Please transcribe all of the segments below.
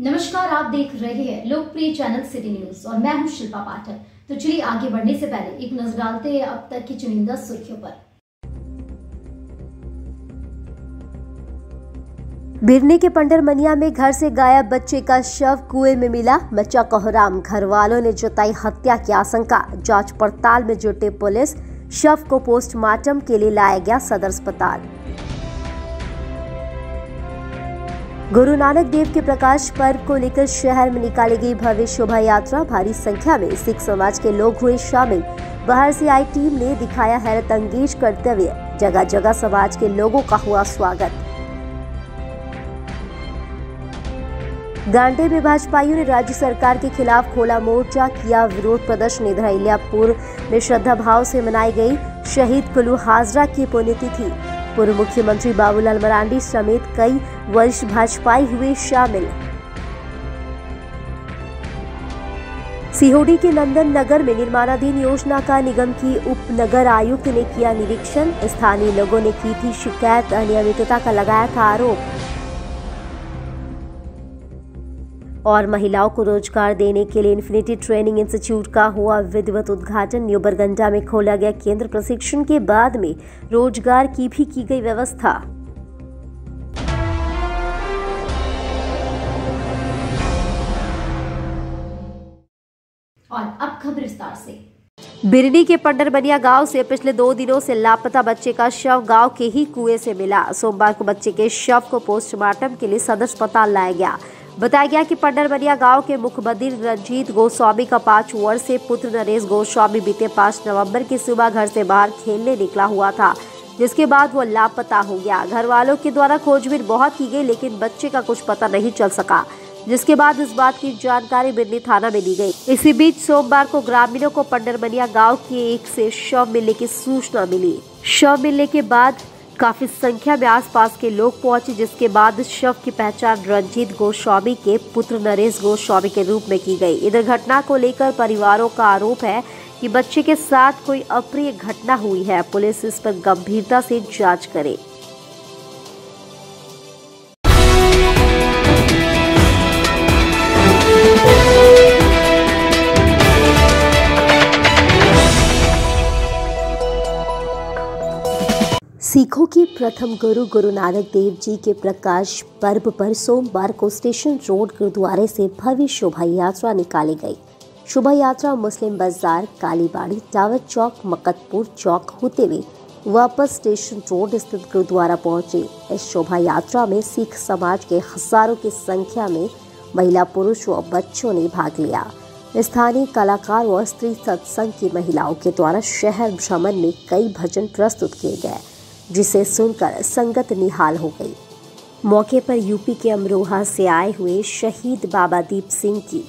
नमस्कार, आप देख रहे हैं लोकप्रिय चैनल सिटी न्यूज और मैं हूं शिल्पा पाठक। तो चलिए आगे बढ़ने से पहले एक नजर डालते हैं अब तक की चुनिंदा सुर्खियों पर। बिरनी के पंडरमनिया में घर से गायब बच्चे का शव कुएं में मिला। बच्चा कोहराम, घर वालों ने जताई हत्या की आशंका। जांच पड़ताल में जुटे पुलिस, शव को पोस्टमार्टम के लिए लाया गया सदर अस्पताल। गुरु नानक देव के प्रकाश पर्व को लेकर शहर में निकाली गई भव्य शोभा यात्रा। भारी संख्या में सिख समाज के लोग हुए शामिल। बाहर से आई टीम ने दिखाया हैरत अंगेज कर्तव्य। जगह जगह समाज के लोगों का हुआ स्वागत। गांडे में भाजपाइयों ने राज्य सरकार के खिलाफ खोला मोर्चा, किया विरोध प्रदर्शन। इधर अहिल्यापुर में श्रद्धा भाव से मनाई गई शहीद कुल्लू हाजरा की पुण्यतिथि। पूर्व मुख्यमंत्री बाबूलाल मरांडी समेत कई वरिष्ठ भाजपाई हुए शामिल। सीहोडी के नंदन नगर में निर्माणाधीन योजना का निगम की उप नगर आयुक्त ने किया निरीक्षण। स्थानीय लोगों ने की थी शिकायत, अनियमितता का लगाया था आरोप। और महिलाओं को रोजगार देने के लिए इन्फिनिटी ट्रेनिंग इंस्टीट्यूट का हुआ विधिवत उद्घाटन। न्यू बरगंडा में खोला गया केंद्र। प्रशिक्षण के बाद में रोजगार की भी की गई व्यवस्था। और अब खबर विस्तार से। बिरनी के पंडरमनिया गांव से पिछले 2 दिनों से लापता बच्चे का शव गांव के ही कुएं से मिला। सोमवार को बच्चे के शव को पोस्टमार्टम के लिए सदर अस्पताल लाया गया। बताया गया कि पंडरमनिया गांव के मुख्य बधिर रंजीत गोस्वामी का 5 वर्षीय पुत्र नरेश गोस्वामी बीते 5 नवंबर की सुबह घर से बाहर खेलने निकला हुआ था, जिसके बाद वो लापता हो गया। घर वालों के द्वारा खोजबीन बहुत की गई, लेकिन बच्चे का कुछ पता नहीं चल सका, जिसके बाद इस बात की जानकारी बिरनी थाना में दी गई। इसी बीच सोमवार को ग्रामीणों को पंडरमनिया गाँव के एक से शव मिलने की सूचना मिली। शव मिलने के बाद काफी संख्या में आसपास के लोग पहुंचे, जिसके बाद शव की पहचान रंजीत गोस्वामी के पुत्र नरेश गोस्वामी के रूप में की गई। इधर घटना को लेकर परिवारों का आरोप है कि बच्चे के साथ कोई अप्रिय घटना हुई है। पुलिस इस पर गंभीरता से जांच करे। सिखों के प्रथम गुरु गुरु नानक देव जी के प्रकाश पर्व पर सोमवार को स्टेशन रोड गुरुद्वारे से भव्य शोभा यात्रा निकाली गई। शोभा यात्रा मुस्लिम बाजार, कालीबाड़ी, टावर चौक, मकतपुर चौक होते हुए वापस स्टेशन रोड स्थित गुरुद्वारा पहुंची। इस शोभा यात्रा में सिख समाज के हजारों की संख्या में महिला, पुरुष व बच्चों ने भाग लिया। स्थानीय कलाकार व स्त्री सत्संग की महिलाओं के द्वारा शहर भ्रमण में कई भजन प्रस्तुत किए गए, जिसे सुनकर संगत निहाल हो गई। मौके पर यूपी के अमरोहा से आए हुए शहीद बाबा दीप सिंह की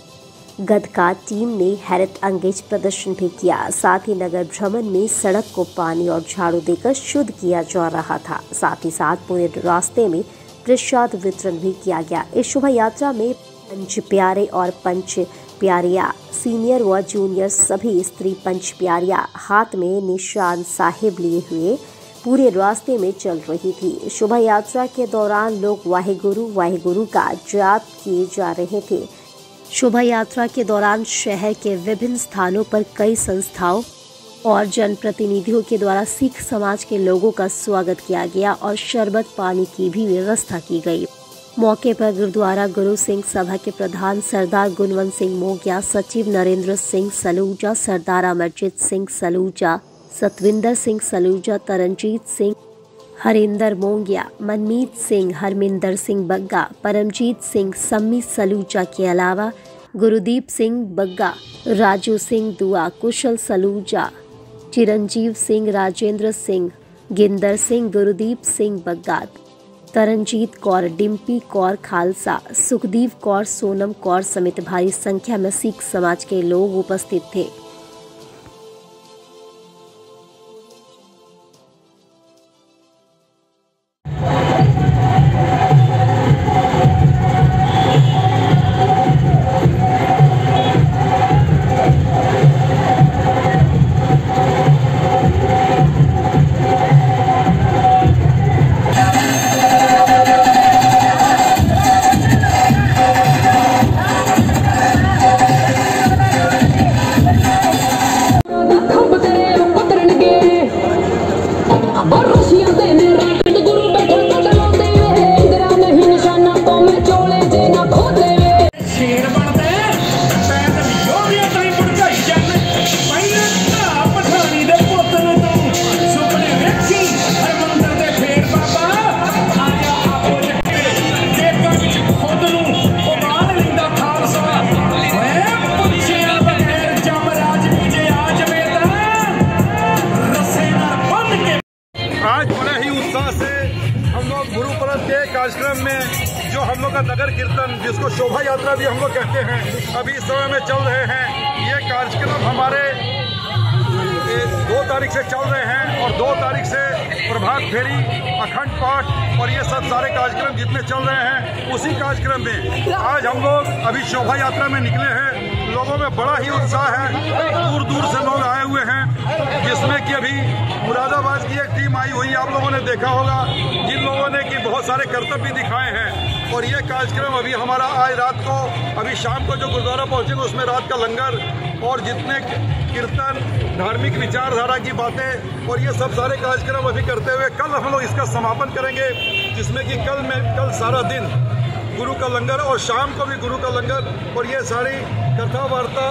गदका टीम ने हैरत अंगेज प्रदर्शन भी किया। साथ ही नगर भ्रमण में सड़क को पानी और झाड़ू देकर शुद्ध किया जा रहा था। साथ ही साथ पूरे रास्ते में प्रसाद वितरण भी किया गया। इस शोभा यात्रा में पंच प्यारे और पंच प्यारिया, सीनियर व जूनियर सभी स्त्री पंच प्यारिया हाथ में निशान साहिब लिए हुए पूरे रास्ते में चल रही थी। शोभा यात्रा के दौरान लोग वाहेगुरु वाहेगुरु का जाप किए जा रहे थे। शोभा यात्रा के दौरान शहर के विभिन्न स्थानों पर कई संस्थाओं और जनप्रतिनिधियों के द्वारा सिख समाज के लोगों का स्वागत किया गया और शरबत पानी की भी व्यवस्था की गई। मौके पर गुरुद्वारा गुरु सिंह सभा के प्रधान सरदार गुणवंत सिंह मोगिया, सचिव नरेंद्र सिंह सलूजा, सरदार अमरजीत सिंह सलूजा, सतविंदर सिंह सलूजा, तरनजीत सिंह, हरिंदर मोंगिया, मनमीत सिंह, हरमिंदर सिंह बग्गा, परमजीत सिंह, सम्मी सलूजा के अलावा गुरुदीप सिंह बग्गा, राजू सिंह दुआ, कुशल सलूजा, चिरंजीव सिंह, राजेंद्र सिंह, गिंदर सिंह, गुरुदीप सिंह बग्गा, तरनजीत कौर, डिम्पी कौर खालसा, सुखदीप कौर, सोनम कौर समेत भारी संख्या में सिख समाज के लोग उपस्थित थे। नगर कीर्तन, जिसको शोभा यात्रा भी हम लोग कहते हैं, अभी इस समय में चल रहे हैं। ये कार्यक्रम हमारे 2 तारीख से चल रहे हैं और 2 तारीख से प्रभात फेरी, अखंड पाठ और ये सब सारे कार्यक्रम जितने चल रहे हैं, उसी कार्यक्रम में आज हम लोग अभी शोभा यात्रा में निकले हैं। लोगों में बड़ा ही उत्साह है, दूर दूर से लोग आए हुए हैं, जिसमें कि अभी मुरादाबाद की एक टीम आई हुई, आप लोगों ने देखा होगा, जिन लोगों ने कि बहुत सारे कर्तव्य दिखाए हैं। और ये कार्यक्रम अभी हमारा आज रात को, अभी शाम को जो गुरुद्वारा पहुंचेंगे उसमें रात का लंगर और जितने कीर्तन, धार्मिक विचारधारा की बातें और ये सब सारे कार्यक्रम अभी करते हुए कल हम लोग इसका समापन करेंगे, जिसमें कि कल सारा दिन गुरु का लंगर और शाम को भी गुरु का लंगर और ये सारी कथा वार्ता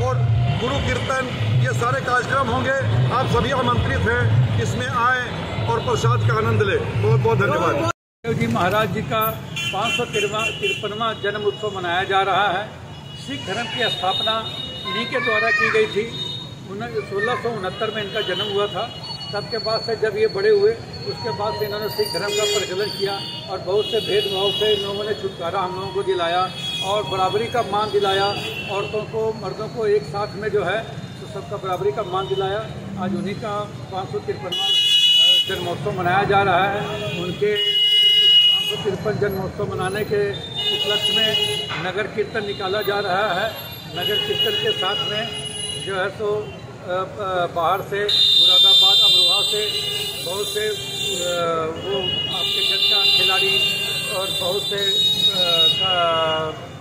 और गुरु कीर्तन, ये सारे कार्यक्रम होंगे। आप सभी आमंत्रित हैं, इसमें आए और प्रसाद का आनंद लें। बहुत बहुत धन्यवाद। जी महाराज जी का 553वां जन्म उत्सव मनाया जा रहा है। सिख धर्म की स्थापना इन्हीं के द्वारा की गई थी। 1669 में इनका जन्म हुआ था। तब के बाद से जब ये बड़े हुए, उसके बाद से इन्होंने सिख धर्म का प्रचलन किया और बहुत से भेदभाव से इन लोगों ने छुटकारा हम लोगों को दिलाया और बराबरी का मान दिलाया। औरतों को, मर्दों को एक साथ में जो है तो सबका बराबरी का मान दिलाया। आज उन्हीं का 553वां जन्मोत्सव मनाया जा रहा है। उनके 553 जन्मोत्सव मनाने के उपलक्ष्य में नगर कीर्तन निकाला जा रहा है। नगर कीर्तन के साथ में जो है तो बाहर से, मुरादाबाद, अमरोहा से बहुत से वो आपके जज का खिलाड़ी और बहुत से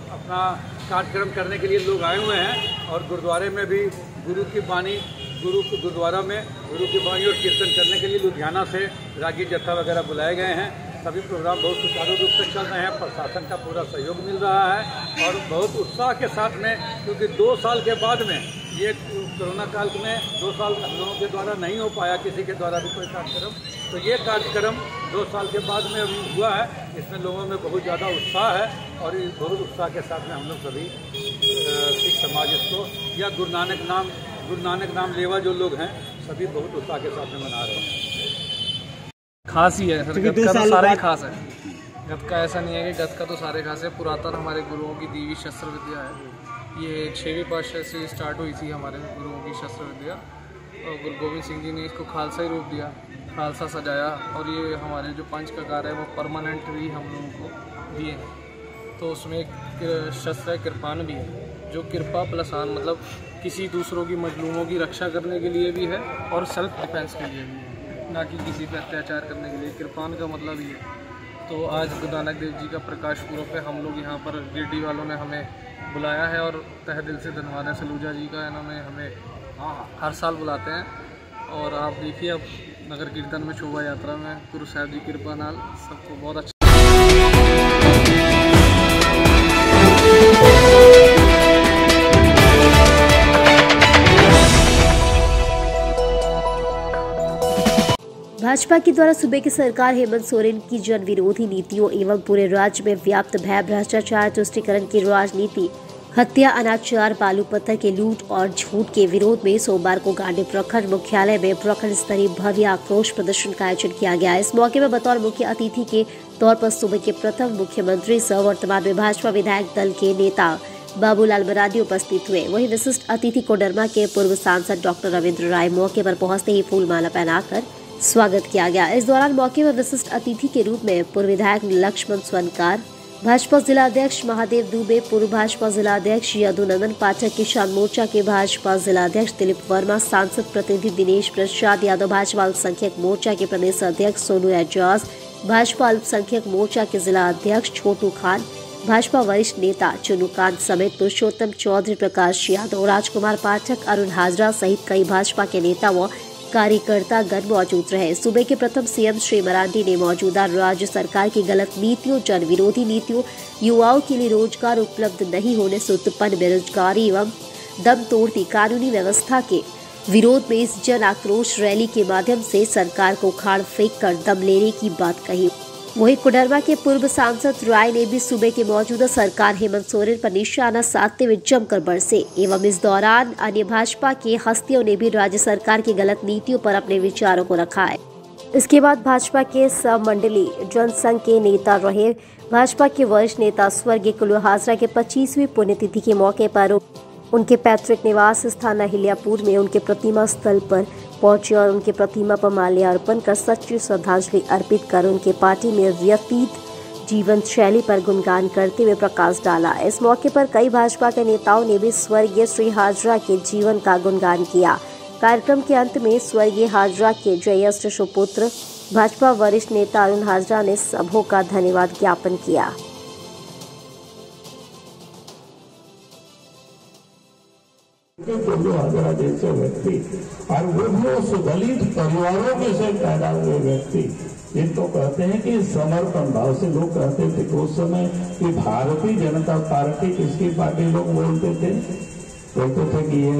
अपना कार्यक्रम करने के लिए लोग आए हुए हैं। और गुरुद्वारे में भी गुरु की बानी, गुरुद्वारा में गुरु की बानी और कीर्तन करने के लिए लुधियाना से रागी जत्था वगैरह बुलाए गए हैं। सभी प्रोग्राम बहुत सुचारू रूप से चल रहे हैं। प्रशासन का पूरा सहयोग मिल रहा है और बहुत उत्साह के साथ में, क्योंकि 2 साल के बाद में ये कोरोना काल में 2 साल हम लोगों के द्वारा नहीं हो पाया, किसी के द्वारा भी कोई कार्यक्रम, तो ये कार्यक्रम 2 साल के बाद में अभी हुआ है। इसमें लोगों में बहुत ज़्यादा उत्साह है और इस बहुत उत्साह के साथ में हम लोग सभी सिख समाज इसको, या गुरु नानक नाम लेवा जो लोग हैं, सभी बहुत उत्साह के साथ में मना रहे हैं। खास ही है सर, गत का तो सारे ही खास है। गत का ऐसा नहीं है कि गत का तो सारे खास है। पुरातन हमारे गुरुओं की दी हुई शस्त्र विद्या है। ये 6वीं पातशाही से स्टार्ट हुई थी हमारे गुरुओं की शस्त्र विद्या और गुरु गोविंद सिंह जी ने इसको खालसा ही रूप दिया, खालसा सजाया और ये हमारे जो पंच ककार है वो परमानेंट भी हम लोगों को दिए हैं। तो उसमें एक शस्त्र है कृपान भी है, जो कृपा प्लस आन, मतलब किसी दूसरों की मजलूमों की रक्षा करने के लिए भी है और सेल्फ डिफेंस के लिए भी है, ना कि किसी पर अत्याचार करने के लिए। कृपान का मतलब ये है। तो आज गुरु नानक देव जी का प्रकाश पूर्व पे हम लोग यहाँ पर गिरडी वालों ने हमें बुलाया है और तहे दिल से धन्यवाद है सलूजा जी का। इन्होंने हमें हर साल बुलाते हैं और आप देखिए अब नगर कीर्तन में, शोभा यात्रा में गुरु साहब जी कृपा नाल सबको बहुत अच्छा। भाजपा के द्वारा सूबे की सरकार हेमंत सोरेन की जन विरोधी नीतियों एवं पूरे राज्य में व्याप्त भय, भ्रष्टाचार, तुष्टीकरण की राजनीति, हत्या, अनाचार, बालू पत्थर के लूट और झूठ के विरोध में सोमवार को गांधी प्रखंड मुख्यालय में प्रखंड स्तरीय भव्य आक्रोश प्रदर्शन का आयोजन किया गया। इस मौके में बतौर मुख्य अतिथि के तौर पर सूबे के प्रथम मुख्यमंत्री सह वर्तमान में भाजपा विधायक दल के नेता बाबूलाल मरांडी उपस्थित हुए। वहीं विशिष्ट अतिथि कोडरमा के पूर्व सांसद डॉक्टर रविंद्र राय मौके पर पहुंचते ही फूलमाला पहनाकर स्वागत किया गया। इस दौरान मौके पर विशिष्ट अतिथि के रूप में पूर्व विधायक लक्ष्मण स्वनकार, भाजपा जिला अध्यक्ष महादेव दुबे, पूर्व भाजपा जिला अध्यक्ष यदुनंदन पाठक, किसान मोर्चा के भाजपा जिला अध्यक्ष दिलीप वर्मा, सांसद प्रतिनिधि दिनेश प्रसाद यादव, भाजपा अल्पसंख्यक मोर्चा के प्रदेश अध्यक्ष सोनू एजाज, भाजपा अल्पसंख्यक मोर्चा के जिला अध्यक्ष छोटू खान, भाजपा वरिष्ठ नेता चुनुकांत समेत पुरुषोत्तम चौधरी, प्रकाश यादव, राजकुमार पाठक, अरुण हाजरा सहित कई भाजपा के नेता व कार्यकर्ता गण मौजूद रहे। सूबे के प्रथम सीएम श्री मरांडी ने मौजूदा राज्य सरकार की गलत नीतियों, जन विरोधी नीतियों, युवाओं के लिए रोजगार उपलब्ध नहीं होने से उत्पन्न बेरोजगारी एवं दम तोड़ती कानूनी व्यवस्था के विरोध में इस जन आक्रोश रैली के माध्यम से सरकार को उखाड़ फेंक कर दम लेने की बात कही। वहीं कोडरमा के पूर्व सांसद राय ने भी सूबे के मौजूदा सरकार हेमंत सोरेन पर निशाना साधते हुए जमकर बरसे एवं इस दौरान अन्य भाजपा के हस्तियों ने भी राज्य सरकार की गलत नीतियों पर अपने विचारों को रखा है। इसके बाद भाजपा के सब मंडली जनसंघ के नेता रहे भाजपा के वरिष्ठ नेता स्वर्गीय कुल्लू हाजरा के 25वीं पुण्यतिथि के मौके पर उनके पैतृक निवास स्थान अहिल्यापुर में उनके प्रतिमा स्थल पर पहुंचे और उनके प्रतिमा पर माल्या अर्पण कर सच्ची श्रद्धांजलि अर्पित कर उनके पार्टी में व्यतीत जीवन शैली पर गुणगान करते हुए प्रकाश डाला। इस मौके पर कई भाजपा के नेताओं ने भी स्वर्गीय श्री हाजरा के जीवन का गुणगान किया। कार्यक्रम के अंत में स्वर्गीय हाजरा के ज्येष्ठ सुपुत्र भाजपा वरिष्ठ नेता अरुण हाजरा ने सबों का धन्यवाद ज्ञापन किया। कुल्लू हाजरा जैसे व्यक्ति और वो भी उस दलित परिवारों में से पैदा हुए व्यक्ति जिनको कहते हैं कि समर्पण भाव से लोग कहते थे कि उस समय कि भारतीय जनता पार्टी किसकी पार्टी लोग बोलते थे कि ये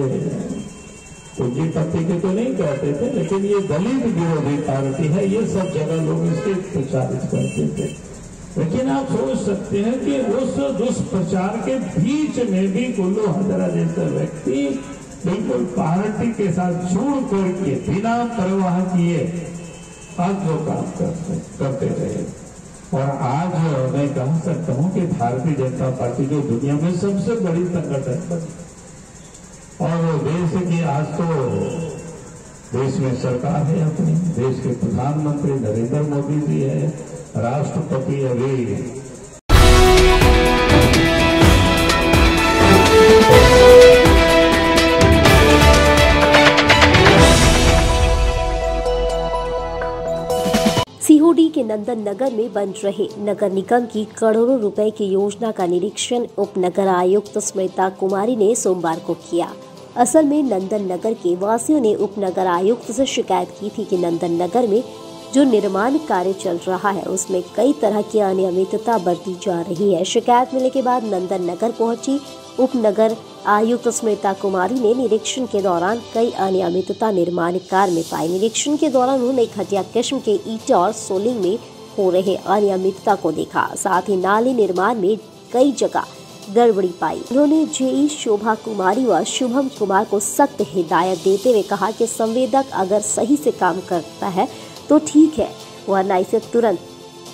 पूंजीपति के तो नहीं कहते थे, लेकिन ये दलित विरोधी पार्टी है, ये सब जगह लोग इसके प्रचारित करते थे। लेकिन आप सोच सकते हैं कि उस दुष्प्रचार के बीच में भी कुल्लू हाजरा जैसा व्यक्ति बिल्कुल पार्टी के साथ जुड़ करके बिना परवाह किए आज जो काम करते रहे। और आज मैं कह सकता हूं कि भारतीय जनता पार्टी जो दुनिया में सबसे बड़ी संगठन बनी और देश की आज तो देश में सरकार है अपनी, देश के प्रधानमंत्री नरेंद्र मोदी जी है, राष्ट्रपति अभी सीहोडी के नंदन नगर में बन रहे नगर निगम की करोड़ों रुपए की योजना का निरीक्षण उप नगर आयुक्त स्मृता कुमारी ने सोमवार को किया। असल में नंदन नगर के वासियों ने उप नगर आयुक्त से शिकायत की थी कि नंदन नगर में जो निर्माण कार्य चल रहा है उसमें कई तरह की अनियमितता बरती जा रही है। शिकायत मिलने के बाद नंदन नगर पहुंची उप नगर आयुक्त स्मृता कुमारी ने निरीक्षण के दौरान कई अनियमितता निर्माण कार्य में पाई। निरीक्षण के दौरान उन्होंने घटिया किस्म के ईंट और सोलिंग में हो रहे अनियमितता को देखा, साथ ही नाले निर्माण में कई जगह गड़बड़ी पाई। उन्होंने जेई शोभा कुमारी व शुभम कुमार को सख्त हिदायत देते हुए कहा कि संवेदक अगर सही से काम करता है तो ठीक है, वरना इसे तुरंत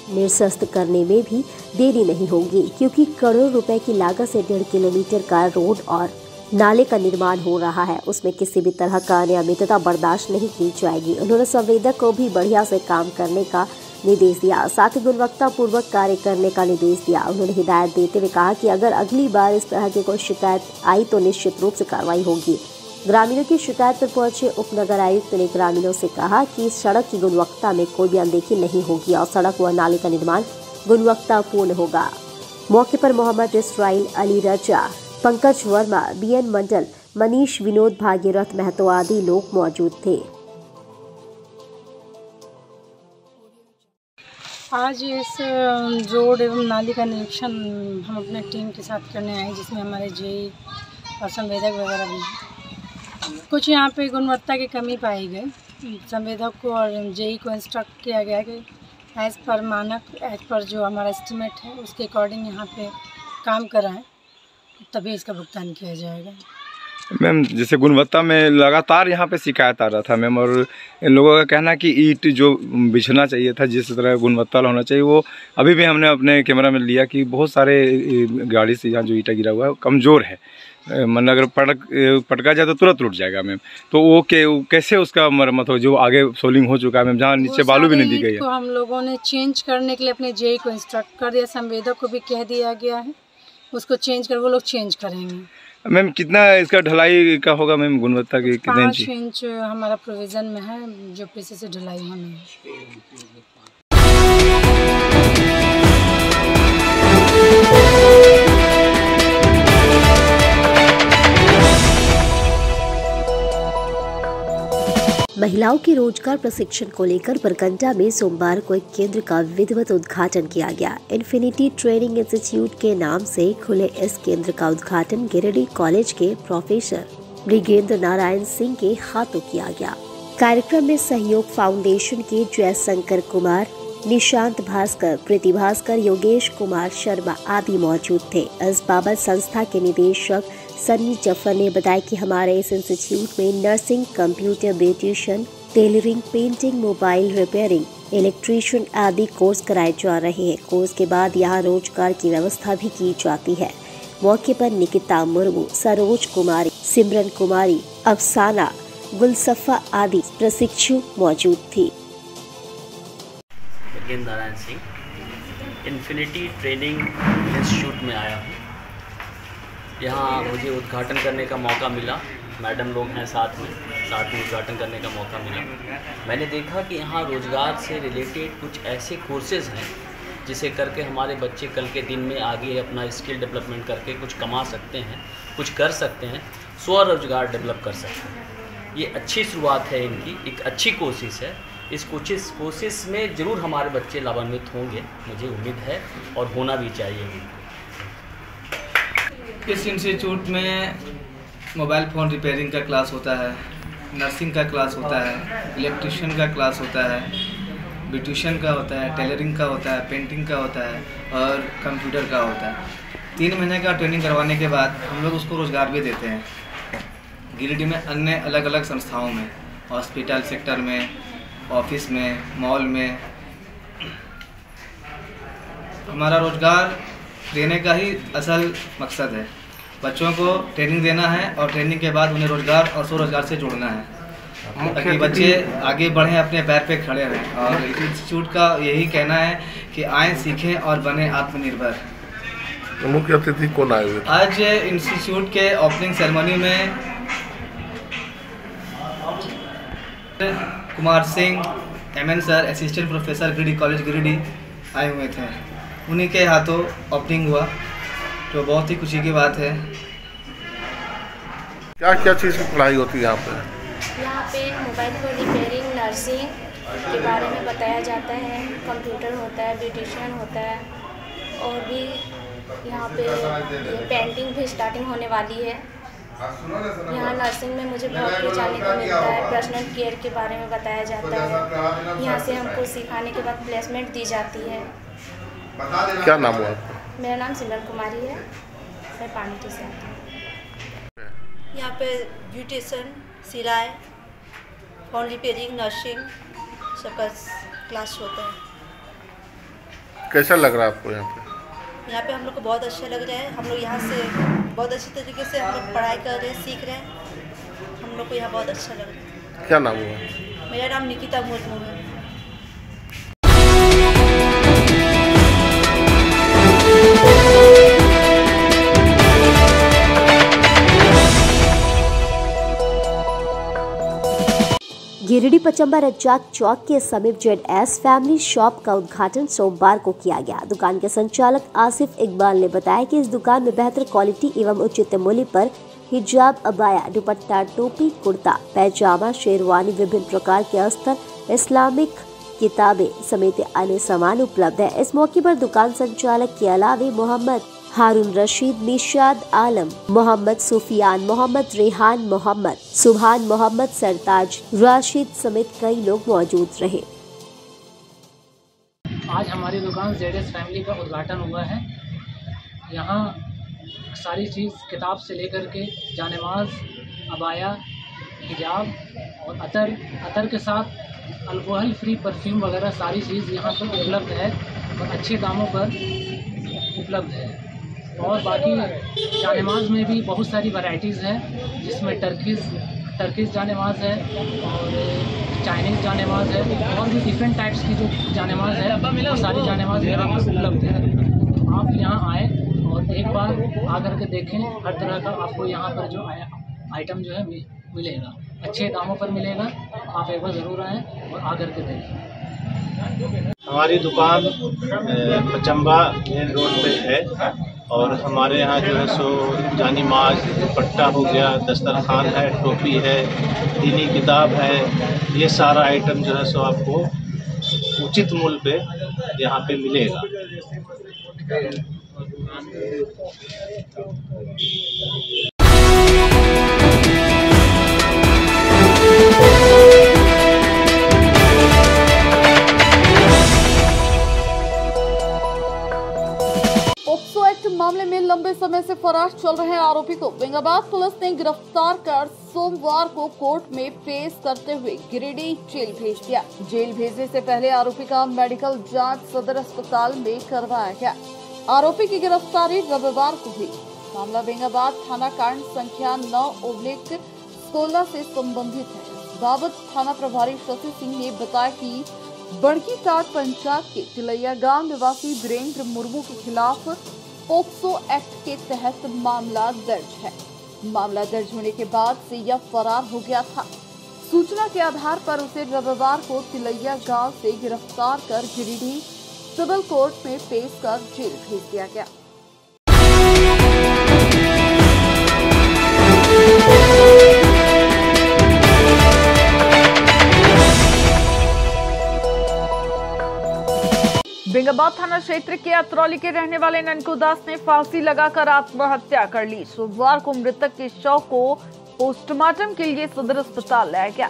निरस्त करने में भी देरी नहीं होगी, क्योंकि करोड़ों रुपए की लागत से 1.5 किलोमीटर का रोड और नाले का निर्माण हो रहा है, उसमें किसी भी तरह का अनियमितता बर्दाश्त नहीं की जाएगी। उन्होंने संवेदक को भी बढ़िया से काम करने का निर्देश दिया, साथ ही गुणवत्ता पूर्वक कार्य करने का निर्देश दिया। उन्होंने हिदायत देते हुए कहा कि अगर अगली बार इस तरह की कोई शिकायत आई तो निश्चित रूप से कार्रवाई होगी। ग्रामीणों की शिकायत पर पहुंचे उप नगर आयुक्त ने ग्रामीणों से कहा कि सड़क की गुणवत्ता में कोई भी अनदेखी नहीं होगी और सड़क व नाले का निर्माण गुणवत्तापूर्ण होगा। मौके पर मोहम्मद इसराइल, अली रजा, पंकज वर्मा, बीएन मंडल, मनीष, विनोद, भागीरथ महतो आदि लोग मौजूद थे। आज इस रोड एवं नाली का निरीक्षण हम अपने टीम के साथ करने आए, जिसमें हमारे जेई और संवेदक वगैरह भी। कुछ यहाँ पे गुणवत्ता की कमी पाई गई। संवेदक को और जेई को इंस्ट्रक्ट किया गया कि एज़ पर मानक, एज़ पर जो हमारा एस्टिमेट है उसके अकॉर्डिंग यहाँ पे काम कराएं, तभी इसका भुगतान किया जाएगा। मैम, जैसे गुणवत्ता में लगातार यहाँ पे शिकायत आ रहा था मैम, और इन लोगों का कहना कि ईंट जो बिछना चाहिए था, जिस तरह गुणवत्ता होना चाहिए, वो अभी भी हमने अपने कैमरा में लिया कि बहुत सारे गाड़ी से यहाँ जो ईंटा गिरा हुआ है कमज़ोर है, मतलब अगर पटका जाए तो तुरंत टूट जाएगा मैम। तो वो कैसे उसका मरम्मत हो, जो आगे सोलिंग हो चुका है मैम, जहाँ नीचे बालू भी नहीं दी गई है। तो हम लोगों ने चेंज करने के लिए अपने जेई को इंस्ट्रक्ट कर दिया, संवेदक को भी कह दिया गया है उसको चेंज कर, वो लोग चेंज करेंगे। मैम, कितना इसका ढलाई का होगा मैम, गुणवत्ता की कितने 5 इंच हमारा प्रोविज़न में है, जो पीछे से ढलाई होनी है। महिलाओं के रोजगार प्रशिक्षण को लेकर बरकंडा में सोमवार को एक केंद्र का विधिवत उद्घाटन किया गया। इन्फिनिटी ट्रेनिंग इंस्टीट्यूट के नाम से खुले इस केंद्र का उद्घाटन गिरिडीह कॉलेज के प्रोफेसर मृगेंद्र नारायण सिंह के हाथों किया गया। कार्यक्रम में सहयोग फाउंडेशन के जयशंकर कुमार, निशांत भास्कर, प्रीति भास्कर, योगेश कुमार शर्मा आदि मौजूद थे। इस बाबत संस्था के निदेशक सन्नी जफर ने बताया कि हमारे इस इंस्टीट्यूट में nursing, computer, beautician, tailoring, painting, mobile repairing, electrician आदि कोर्स कराए जा रहे हैं। कोर्स के बाद यहाँ रोजगार की व्यवस्था भी की जाती है। मौके पर निकिता मुर्मू, सरोज कुमारी, सिमरन कुमारी, अफसाना, गुलसफा आदि प्रशिक्षु मौजूद थी। Narayan Singh, infinity training institute में आया हूँ। यहाँ मुझे उद्घाटन करने का मौका मिला, मैडम लोग हैं साथ में उद्घाटन करने का मौका मिला। मैंने देखा कि यहाँ रोज़गार से रिलेटेड कुछ ऐसे कोर्सेज़ हैं जिसे करके हमारे बच्चे कल के दिन में आगे अपना स्किल डेवलपमेंट करके कुछ कमा सकते हैं, कुछ कर सकते हैं, स्वरोजगार डेवलप कर सकते हैं। ये अच्छी शुरुआत है इनकी, एक अच्छी कोशिश है। इस कोशिश में ज़रूर हमारे बच्चे लाभान्वित होंगे, मुझे उम्मीद है, और होना भी चाहिए। इस इंस्टीट्यूट में मोबाइल फ़ोन रिपेयरिंग का क्लास होता है, नर्सिंग का क्लास होता है, इलेक्ट्रीशियन का क्लास होता है, ब्यूटिशियन का होता है, टेलरिंग का होता है, पेंटिंग का होता है और कंप्यूटर का होता है। 3 महीने का ट्रेनिंग करवाने के बाद हम लोग उसको रोज़गार भी देते हैं। गिरिडीह में अन्य अलग अलग संस्थाओं में, हॉस्पिटल सेक्टर में, ऑफिस में, मॉल में हमारा रोज़गार देने का ही असल मकसद है। बच्चों को ट्रेनिंग देना है और ट्रेनिंग के बाद उन्हें रोज़गार और स्वरोजगार से जोड़ना है ताकि बच्चे आगे बढ़ें, अपने पैर पे खड़े रहें। और इंस्टीट्यूट का यही कहना है कि आएँ, सीखें और बने आत्मनिर्भर। तो मुख्य अतिथि कौन आए हुए? आज इंस्टीट्यूट के ओपनिंग सेरेमनी में Kumar Singh MN sir, assistant professor Giridih college Giridih आए हुए थे। उन्हीं के हाथों ओपनिंग हुआ, तो बहुत ही खुशी की बात है। क्या क्या चीज़ की पढ़ाई होती है यहाँ पे? यहाँ पे मोबाइल फोन रिपेयरिंग, नर्सिंग के बारे में बताया जाता है, कंप्यूटर होता है, ब्यूटिशियन होता है, और भी यहाँ पे पेंटिंग भी स्टार्टिंग होने वाली है। यहाँ नर्सिंग में मुझे बहुत कुछ जानने को मिलता है, पर्सनल केयर के बारे में बताया जाता है। यहाँ से हमको सिखाने के बाद प्लेसमेंट दी जाती है। क्या नाम हुआ? मेरा नाम सिमरन कुमारी है, मैं पानीटी से आती हूँ। यहाँ पे ब्यूटिशियन, सिलाई, फोन रिपेयरिंग, नर्सिंग सबका क्लास होता है। कैसा लग रहा है आपको यहाँ पे? यहाँ पे हम लोग को बहुत अच्छा लग रहा है। हम लोग यहाँ से बहुत अच्छी तरीके से हम लोग पढ़ाई कर रहे हैं, सीख रहे हैं। हम लोग को यहाँ बहुत अच्छा लग रहा है। क्या नाम हुआ? मेरा नाम निकिता मुर्मू है। गिरिडीह पचम्बा रज्जाक चौक के समीप ZS फैमिली शॉप का उद्घाटन सोमवार को किया गया। दुकान के संचालक आसिफ इकबाल ने बताया कि इस दुकान में बेहतर क्वालिटी एवं उचित मूल्य पर हिजाब, अबाया, दुपट्टा, टोपी, कुर्ता, पैजामा, शेरवानी, विभिन्न प्रकार के अस्तर, इस्लामिक किताबें समेत अन्य सामान उपलब्ध है। इस मौके पर दुकान संचालक के अलावा मोहम्मद हारून रशीद, निशाद आलम, मोहम्मद सुफियान, मोहम्मद रेहान, मोहम्मद सुभान, मोहम्मद सरताज, राशिद समेत कई लोग मौजूद रहे। आज हमारी दुकान ZS फैमिली का उद्घाटन हुआ है। यहाँ सारी चीज़ किताब से लेकर के जानेमाज, अबाया, हिजाब और अतर के साथ अल्कोहल फ्री परफ्यूम वगैरह सारी चीज़ यहाँ पर उपलब्ध है और अच्छे दामों पर उपलब्ध है। और बाकी जानेमाज में भी बहुत सारी वैरायटीज़ हैं, जिसमें टर्किश जानेमाज है और चाइनीज़ जानेमाज है और भी डिफरेंट टाइप्स की जो जानेमाज है वो सारी जानेमाज मेरे पास उपलब्ध है। आप यहाँ आएँ और एक बार आकर के देखें, हर तरह का आपको यहाँ पर जो आइटम जो है मिलेगा, अच्छे दामों पर मिलेगा। आप एक बार ज़रूर आएँ और आकर के देखें। हमारी दुकान पचम्बा मेन रोड पे है और हमारे यहाँ जो है सो जानीमाज, दुपट्टा हो गया, दस्तरखान है, टोपी है, दीनी किताब है, ये सारा आइटम जो है सो आपको उचित मूल्य पे यहाँ पे मिलेगा। मामले में लंबित लंबे समय से फरार चल रहे आरोपी को बेंगाबाद पुलिस ने गिरफ्तार कर सोमवार को कोर्ट में पेश करते हुए गिरिडीह जेल भेज दिया। जेल भेजने से पहले आरोपी का मेडिकल जांच सदर अस्पताल में करवाया गया। आरोपी की गिरफ्तारी रविवार को हुई। मामला बेंगाबाद थाना कांड संख्या 9/16 से संबंधित है। इस बाबत थाना प्रभारी शशि सिंह ने बताया कि बड़की टाट पंचायत के तिलैया गांव निवासी वीरेंद्र मुर्मू के खिलाफ पोक्सो एक्ट के तहत मामला दर्ज है। मामला दर्ज होने के बाद से यह फरार हो गया था। सूचना के आधार पर उसे रविवार को तिलैया गांव से गिरफ्तार कर गिरिडीह सिविल कोर्ट में पेश कर जेल भेज दिया गया। बेंगाबाद थाना क्षेत्र के अतरौली के रहने वाले ननकू दास ने फांसी लगाकर आत्महत्या कर ली। सोमवार को मृतक के शव को पोस्टमार्टम के लिए सदर अस्पताल लाया गया।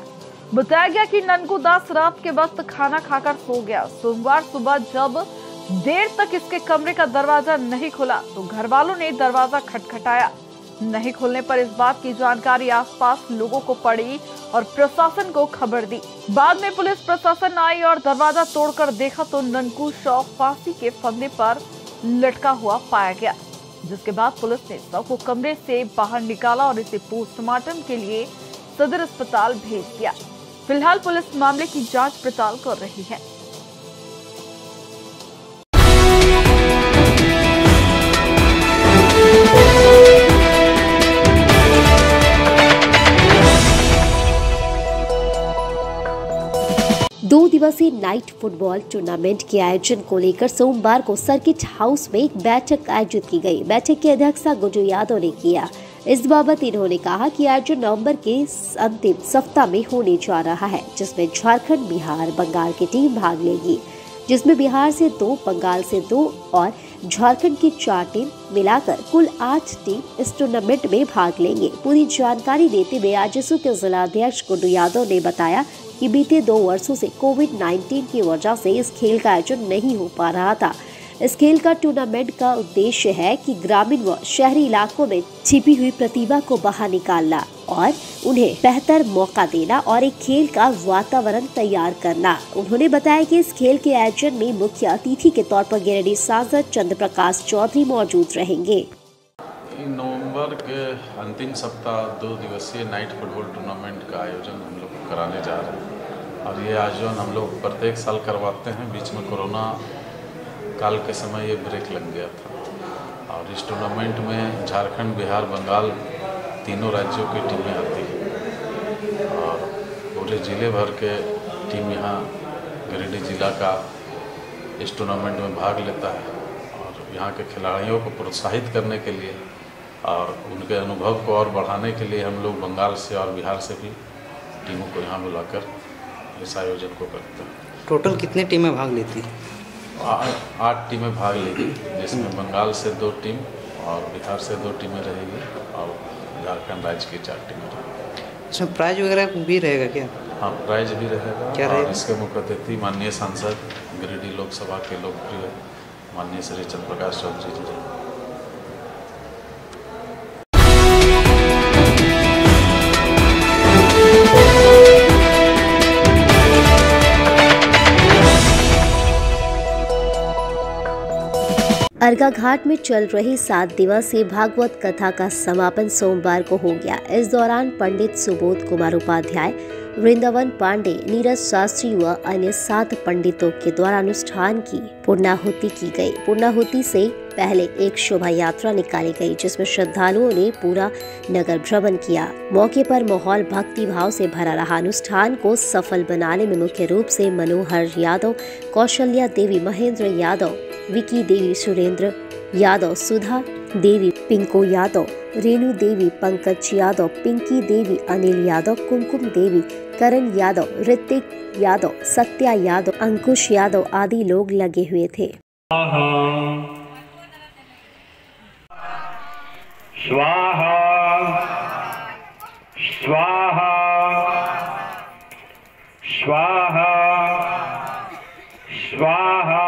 बताया गया कि ननकू दास रात के वक्त खाना खाकर सो गया। सोमवार सुबह जब देर तक इसके कमरे का दरवाजा नहीं खुला तो घर वालों ने दरवाजा खटखटाया। नहीं खुलने पर इस बात की जानकारी आसपास लोगों को पड़ी और प्रशासन को खबर दी। बाद में पुलिस प्रशासन आई और दरवाजा तोड़कर देखा तो ननकू शव फांसी के फंदे पर लटका हुआ पाया गया, जिसके बाद पुलिस ने शव को कमरे से बाहर निकाला और इसे पोस्टमार्टम के लिए सदर अस्पताल भेज दिया। फिलहाल पुलिस मामले की जांच पड़ताल कर रही है। दो दिवसीय नाइट फुटबॉल टूर्नामेंट के आयोजन को लेकर सोमवार को सर्किट हाउस में एक बैठक आयोजित की गई। बैठक की अध्यक्षता गुड्डू यादव ने किया। इस बाबत इन्होंने कहा कि आयोजन नवंबर के अंतिम सप्ताह में होने जा रहा है, जिसमें झारखंड, बिहार, बंगाल की टीम भाग लेगी, जिसमें बिहार से 2, बंगाल से 2 और झारखंड की 4 टीम मिलाकर कुल 8 टीम इस टूर्नामेंट में भाग लेंगे। पूरी जानकारी देते हुए आजसू के जिलाध्यक्ष गुड्डू यादव ने बताया कि बीते 2 वर्षों से कोविड-19 की वजह से इस खेल का आयोजन नहीं हो पा रहा था। इस खेल का टूर्नामेंट का उद्देश्य है कि ग्रामीण व शहरी इलाकों में छिपी हुई प्रतिभा को बाहर निकालना और उन्हें बेहतर मौका देना और एक खेल का वातावरण तैयार करना। उन्होंने बताया कि इस खेल के आयोजन में मुख्य अतिथि के तौर पर गिरिडीह सांसद चंद्र प्रकाश चौधरी मौजूद रहेंगे। नवंबर के अंतिम सप्ताह 2 दिवसीय नाइट फुटबॉल टूर्नामेंट का आयोजन हम लोग कराने जा रहे हैं और ये आयोजन हम लोग प्रत्येक साल करवाते हैं। बीच में कोरोना काल के समय ये ब्रेक लग गया था और इस टूर्नामेंट में झारखंड, बिहार, बंगाल तीनों राज्यों की टीमें आती हैं और पूरे ज़िले भर के टीम यहाँ गिरिडीह जिला का इस टूर्नामेंट में भाग लेता है और यहाँ के खिलाड़ियों को प्रोत्साहित करने के लिए और उनके अनुभव को और बढ़ाने के लिए हम लोग बंगाल से और बिहार से भी टीमों को यहाँ बुलाकर इस आयोजन को करते हैं। टोटल कितने टीमें भाग लेती हैं? 8 टीमें भाग लेगी, जिसमें बंगाल से 2 टीम और बिहार से 2 टीमें रहेगी और झारखंड राज्य की 4 टीमें रहेगी। इसमें प्राइज वगैरह भी रहेगा क्या? हाँ, प्राइज भी रहेगा। क्या रहेगा? इसके मुख्य अतिथि माननीय सांसद गिरिडीह लोकसभा के लोकप्रिय माननीय श्री चंद्र प्रकाश चौधरी जी रहेंगे। अर्घा घाट में चल रही 7 दिवसीय भागवत कथा का समापन सोमवार को हो गया। इस दौरान पंडित सुबोध कुमार उपाध्याय, वृंदावन पांडे, नीरज शास्त्री व अन्य 7 पंडितों के द्वारा अनुष्ठान की पूर्णाहुति की गई। पूर्णाहुति से पहले एक शोभा यात्रा निकाली गई, जिसमें श्रद्धालुओं ने पूरा नगर भ्रमण किया। मौके पर माहौल भक्ति भाव से भरा रहा। अनुष्ठान को सफल बनाने में मुख्य रूप से मनोहर यादव, कौशल्या देवी, महेंद्र यादव, विकी देवी, सुरेंद्र यादव, सुधा देवी, पिंको यादव, रेणु देवी, पंकज यादव, पिंकी देवी, अनिल यादव, कुमकुम देवी, करण यादव, ऋतिक यादव, सत्या यादव, अंकुश यादव आदि लोग लगे हुए थे। स्वाहा स्वाहा स्वाहा स्वाहा।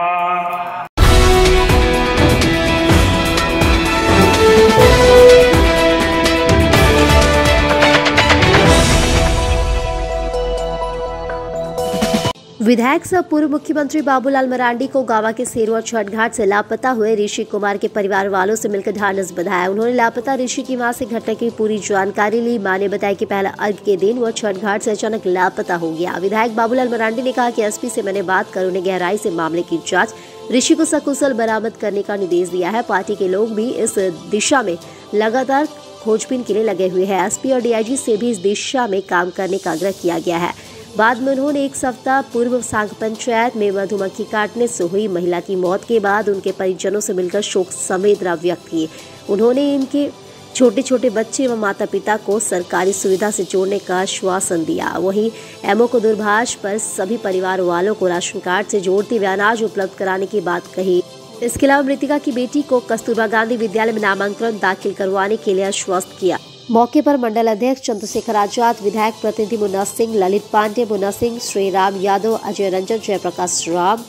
विधायक सह पूर्व मुख्यमंत्री बाबूलाल मरांडी को गावा के सेरुआ छठ घाट से लापता हुए ऋषि कुमार के परिवार वालों से मिलकर ढांढस बंधाया। उन्होंने लापता ऋषि की मां से घटना की पूरी जानकारी ली। मां ने बताया कि पहला अर्घ के दिन वह छठ घाट से अचानक लापता हो गया। विधायक बाबूलाल मरांडी ने कहा कि एसपी से मैंने बात कर उन्हें गहराई से मामले की जाँच, ऋषि को सकुशल बरामद करने का निर्देश दिया है। पार्टी के लोग भी इस दिशा में लगातार खोजबीन के लिए लगे हुए हैं। एसपी और डीआईजी से भी इस दिशा में काम करने का आग्रह किया गया है। बाद में उन्होंने एक सप्ताह पूर्व सांग पंचायत में मधुमक्खी काटने से हुई महिला की मौत के बाद उनके परिजनों से मिलकर शोक संवेदना व्यक्त की। उन्होंने इनके छोटे छोटे बच्चे एवं माता पिता को सरकारी सुविधा से जोड़ने का आश्वासन दिया। वहीं एमओ को दूरभाष पर सभी परिवार वालों को राशन कार्ड से जोड़ते हुए अनाज उपलब्ध कराने की बात कही। इसके अलावा मृतिका की बेटी को कस्तूरबा गांधी विद्यालय में नामांकन दाखिल करवाने के लिए आश्वस्त किया। मौके पर मंडल अध्यक्ष चंद्रशेखर आजाद, विधायक प्रतिनिधि मुन्ना सिंह, ललित पांडे, मुन्ना सिंह, श्रीराम यादव, अजय रंजन, जयप्रकाश राम,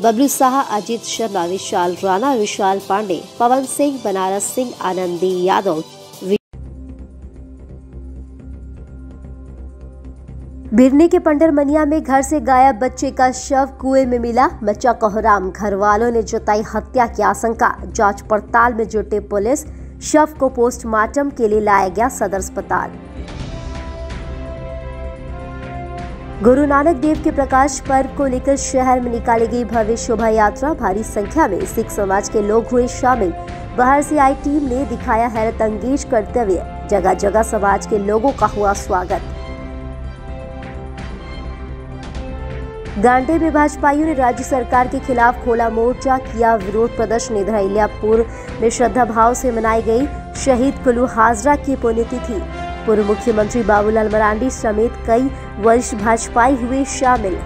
बबलू साहा, अजीत शर्मा, विशाल राणा, विशाल पांडे, पवन सिंह, बनारस सिंह, आनंदी यादव। बिरनी के पंडरमनिया में घर से गायब बच्चे का शव कुएं में मिला। मचा कोहराम, घर वालों ने जताई हत्या की आशंका। जांच पड़ताल में जुटे पुलिस, शव को पोस्टमार्टम के लिए लाया गया सदर अस्पताल। गुरु नानक देव के प्रकाश पर्व को लेकर शहर में निकाली गई भव्य शोभा यात्रा। भारी संख्या में सिख समाज के लोग हुए शामिल। बाहर से आई टीम ने दिखाया हैरत अंगेज कर्तव्य। जगह जगह समाज के लोगों का हुआ स्वागत। गांडे में भाजपाइयों ने राज्य सरकार के खिलाफ खोला मोर्चा, किया विरोध प्रदर्शन। इधर इलियापुर में श्रद्धा भाव से मनाई गई शहीद कुल्लू हाजरा की पुण्यतिथि। पूर्व मुख्यमंत्री बाबूलाल मरांडी समेत कई वरिष्ठ भाजपाई हुए शामिल।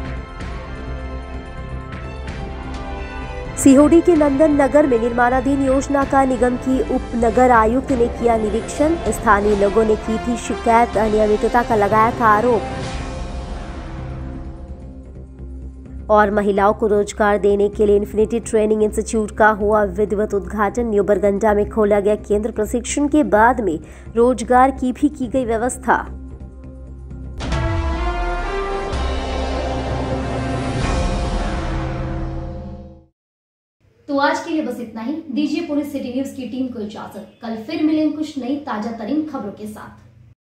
सीहोडी के नंदन नगर में निर्माणाधीन योजना का निगम की उप नगर आयुक्त ने किया निरीक्षण। स्थानीय लोगों ने की थी शिकायत, अनियमितता का लगाया था आरोप। और महिलाओं को रोजगार देने के लिए इन्फिनिटी ट्रेनिंग इंस्टीट्यूट का हुआ विधिवत उद्घाटन। न्यू बरगंडा में खोला गया केंद्र। प्रशिक्षण के बाद में रोजगार की भी की गई व्यवस्था। तो आज के लिए बस इतना ही। दीजिए पूरी सिटी न्यूज की टीम को इजाजत। कल फिर मिलेंगे कुछ नई ताजा तरीन खबरों के साथ।